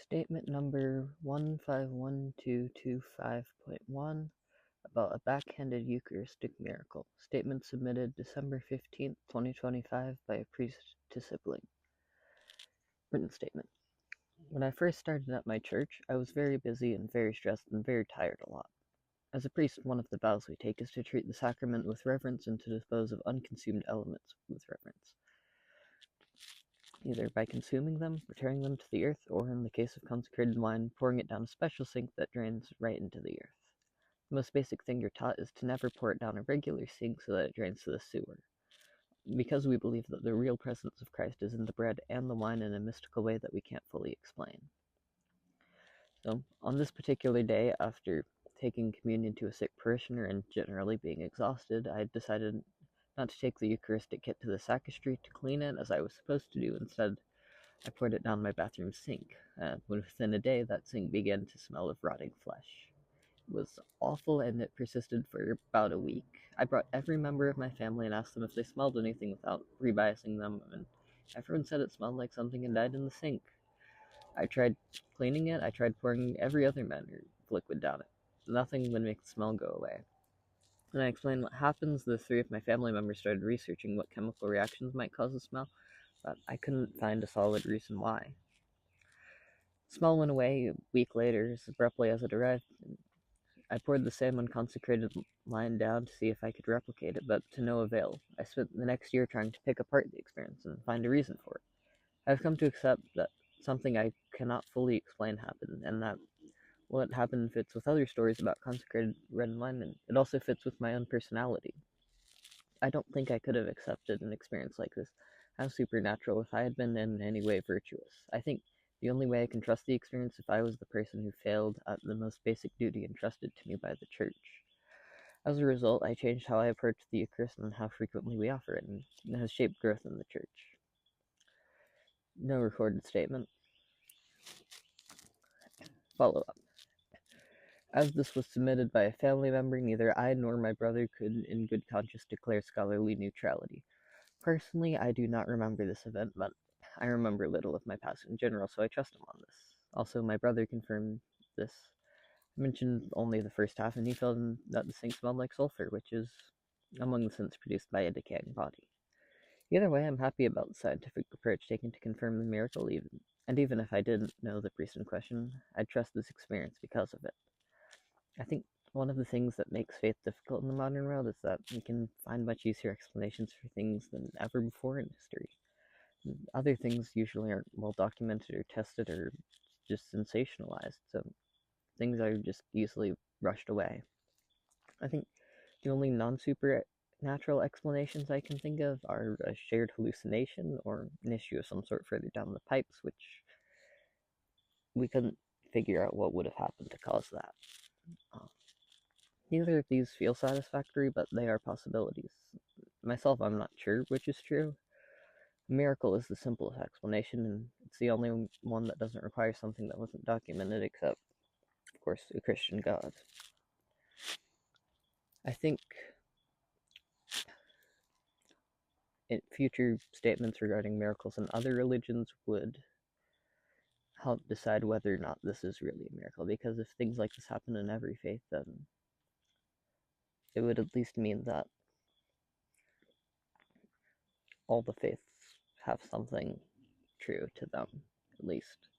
Statement number 151225.1 about a backhanded Eucharistic miracle. Statement submitted December 15th, 2025 by a priest to sibling. Written statement. When I first started at my church, I was very busy and very stressed and very tired a lot. As a priest, one of the vows we take is to treat the sacrament with reverence and to dispose of unconsumed elements with reverence, either by consuming them, returning them to the earth, or in the case of consecrated wine, pouring it down a special sink that drains right into the earth. The most basic thing you're taught is to never pour it down a regular sink so that it drains to the sewer, because we believe that the real presence of Christ is in the bread and the wine in a mystical way that we can't fully explain. So, on this particular day, after taking communion to a sick parishioner and generally being exhausted, I decided not to take the Eucharistic kit to the sacristy to clean it as I was supposed to do. Instead, I poured it down my bathroom sink. Within a day, that sink began to smell of rotting flesh. It was awful, and it persisted for about a week. I brought every member of my family and asked them if they smelled anything without rebiasing them, and everyone said it smelled like something had died in the sink. I tried cleaning it. I tried pouring every other manner of liquid down it. Nothing would make the smell go away. When I explained what happens, the three of my family members started researching what chemical reactions might cause the smell, but I couldn't find a solid reason why. The smell went away a week later, as abruptly as it arrived. I poured the same unconsecrated wine down to see if I could replicate it, but to no avail. I spent the next year trying to pick apart the experience and find a reason for it. I've come to accept that something I cannot fully explain happened, and that what happened fits with other stories about consecrated red wine, and it also fits with my own personality. I don't think I could have accepted an experience like this as supernatural if I had been in any way virtuous. I think the only way I can trust the experience if I was the person who failed at the most basic duty entrusted to me by the church. As a result, I changed how I approach the Eucharist and how frequently we offer it, and it has shaped growth in the church. No recorded statement. Follow-up. As this was submitted by a family member, neither I nor my brother could in good conscience declare scholarly neutrality. Personally, I do not remember this event, but I remember little of my past in general, so I trust him on this. Also, my brother confirmed this. I mentioned only the first half, and he felt that the sink smelled like sulfur, which is among the scents produced by a decaying body. Either way, I'm happy about the scientific approach taken to confirm the miracle, even if I didn't know the priest in question, I'd trust this experience because of it. I think one of the things that makes faith difficult in the modern world is that we can find much easier explanations for things than ever before in history. Other things usually aren't well documented or tested or just sensationalized, so things are just easily rushed away. I think the only non-supernatural explanations I can think of are a shared hallucination or an issue of some sort further down the pipes, which we couldn't figure out what would have happened to cause that. Neither of these feel satisfactory, but they are possibilities. Myself, I'm not sure which is true. A miracle is the simplest explanation, and it's the only one that doesn't require something that wasn't documented, except, of course, a Christian God. I think future statements regarding miracles in other religions would help decide whether or not this is really a miracle, because if things like this happen in every faith, then it would at least mean that all the faiths have something true to them, at least.